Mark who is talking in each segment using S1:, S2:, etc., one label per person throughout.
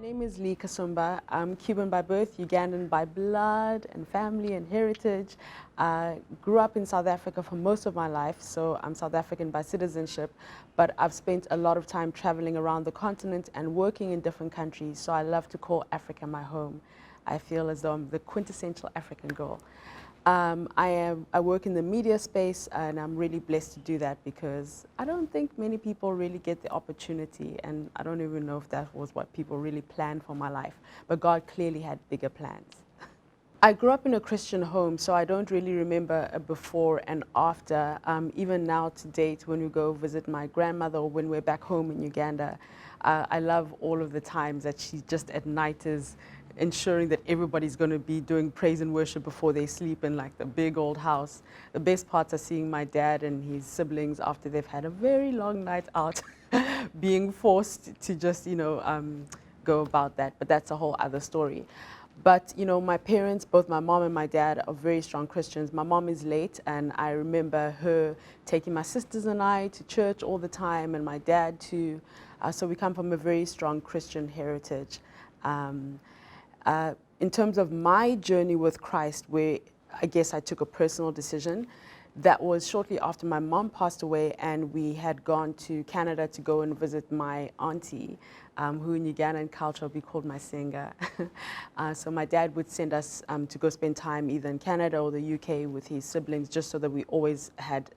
S1: name is Lee Kasumba. I'm Cuban by birth, Ugandan by blood and family and heritage. Grew up in South Africa for most of my life, so I'm South African by citizenship, but I've spent a lot of time traveling around the continent and working in different countries, so I love to call Africa my home. I feel as though I'm the quintessential African girl. I work in the media space, and I'm really blessed to do that because I don't think many people really get the opportunity, and I don't even know if that was what people really planned for my life, but God clearly had bigger plans. I grew up in a Christian home, so I don't really remember a before and after. Even now to date, when we go visit my grandmother or when we're back home in Uganda, I love all of the times that she just at night is ensuring that everybody's going to be doing praise and worship before they sleep in like the big old house. The best parts are seeing my dad and his siblings after they've had a very long night out being forced to just, go about that. But that's a whole other story. But, my parents, both my mom and my dad, are very strong Christians. My mom is late, and I remember her taking my sisters and I to church all the time, and my dad too. So we come from a very strong Christian heritage. In terms of my journey with Christ, where I guess I took a personal decision, that was shortly after my mom passed away, and we had gone to Canada to go and visit my auntie, who in Ugandan culture we called my singer. So my dad would send us to go spend time either in Canada or the UK with his siblings, just so that we always had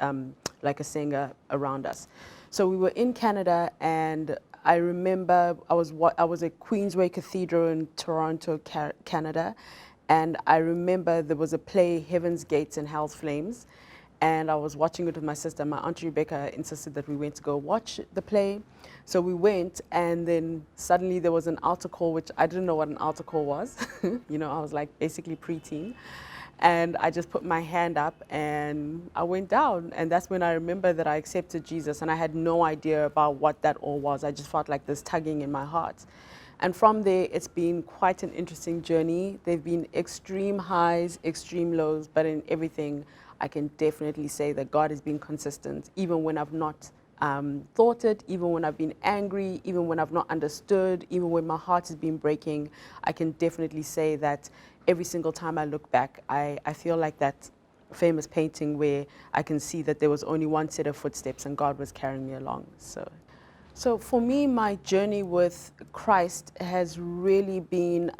S1: like a singer around us. So we were in Canada, and I remember I was at Queensway Cathedral in Toronto, Canada, and I remember there was a play, Heaven's Gates and Hell's Flames, and I was watching it with my sister. My Aunt Rebecca insisted that we went to go watch the play. So we went, and then suddenly there was an altar call, which I didn't know what an altar call was. I was like basically preteen. And I just put my hand up and I went down. And that's when I remember that I accepted Jesus, and I had no idea about what that all was. I just felt like this tugging in my heart. And from there, it's been quite an interesting journey. There've been extreme highs, extreme lows, but in everything, I can definitely say that God has been consistent, even when I've not thought it, even when I've been angry, even when I've not understood, even when my heart has been breaking. I can definitely say that every single time I look back, I feel like that famous painting where I can see that there was only one set of footsteps and God was carrying me along. So for me, my journey with Christ has really been,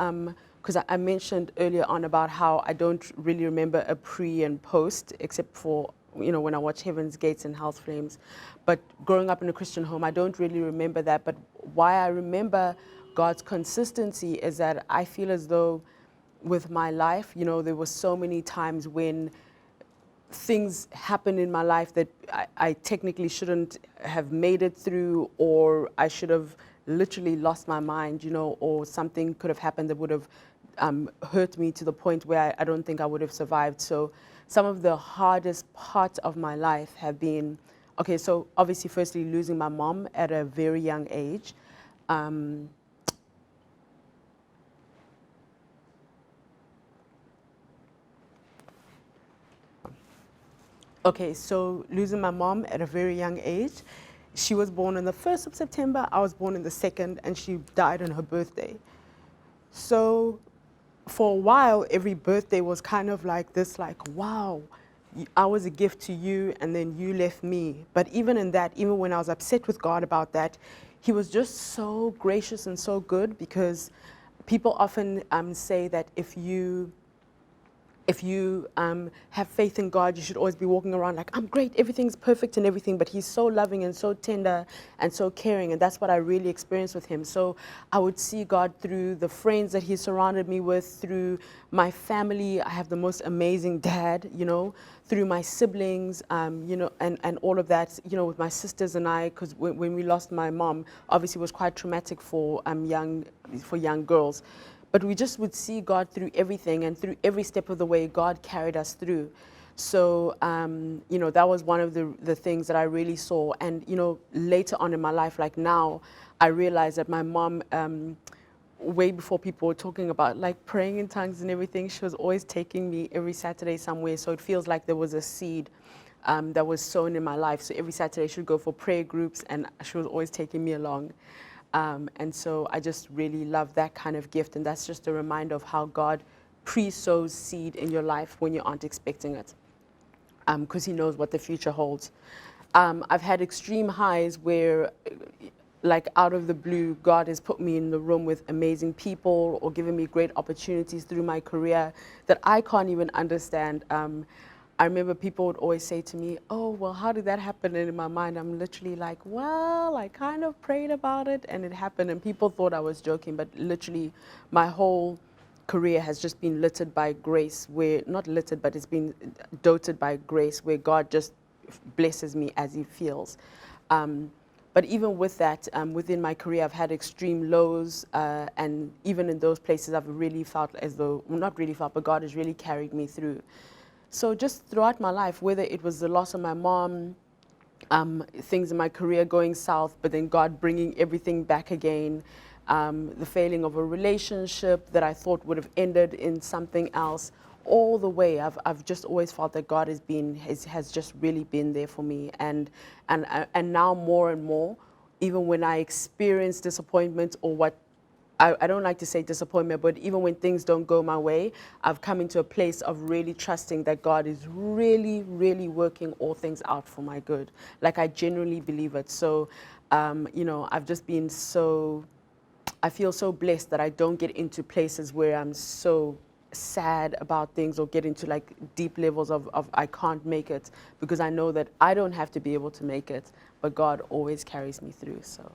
S1: because I mentioned earlier on about how I don't really remember a pre and post, except for, when I watch Heaven's Gates and Hell's Flames. But growing up in a Christian home, I don't really remember that. But why I remember God's consistency is that I feel as though with my life, there were so many times when things happen in my life that I technically shouldn't have made it through, or I should have literally lost my mind, or something could have happened that would have hurt me to the point where I don't think I would have survived. So some of the hardest parts of my life have been, okay, so obviously firstly losing my mom at a very young age. Okay, so losing my mom at a very young age. She was born on the 1st of September, I was born on the 2nd, and she died on her birthday. So for a while, every birthday was kind of like this, like, wow, I was a gift to you, and then you left me. But even in that, even when I was upset with God about that, He was just so gracious and so good, because people often say that if you have faith in God, you should always be walking around like, I'm great, everything's perfect and everything, but He's so loving and so tender and so caring, and that's what I really experienced with Him. So I would see God through the friends that He surrounded me with, through my family. I have the most amazing dad, through my siblings, and all of that, with my sisters and I, because when we lost my mom, obviously it was quite traumatic for young girls. But we just would see God through everything, and through every step of the way, God carried us through. So, that was one of the things that I really saw. And, later on in my life, like now, I realized that my mom, way before people were talking about like praying in tongues and everything, she was always taking me every Saturday somewhere. So it feels like there was a seed that was sown in my life. So every Saturday she would go for prayer groups, and she was always taking me along. And so I just really love that kind of gift. And that's just a reminder of how God pre-sows seed in your life when you aren't expecting it, because He knows what the future holds. I've had extreme highs where, like out of the blue, God has put me in the room with amazing people or given me great opportunities through my career that I can't even understand. I remember people would always say to me, "Oh, well, how did that happen?" And in my mind, I'm literally like, "Well, I kind of prayed about it and it happened." And people thought I was joking, but literally my whole career has just been littered by grace, where, not littered, but it's been doted by grace, where God just blesses me as He feels. But even with that, within my career, I've had extreme lows, and even in those places, I've really felt as though, well, not really felt, but God has really carried me through. So just throughout my life, whether it was the loss of my mom, things in my career going south, but then God bringing everything back again, the failing of a relationship that I thought would have ended in something else, all the way, I've just always felt that God has just really been there for me. And now more and more, even when I experience disappointment or what, I don't like to say disappointment, but even when things don't go my way, I've come into a place of really trusting that God is really, really working all things out for my good. Like, I genuinely believe it. So, I've just been I feel so blessed that I don't get into places where I'm so sad about things or get into like deep levels of I can't make it, because I know that I don't have to be able to make it, but God always carries me through. So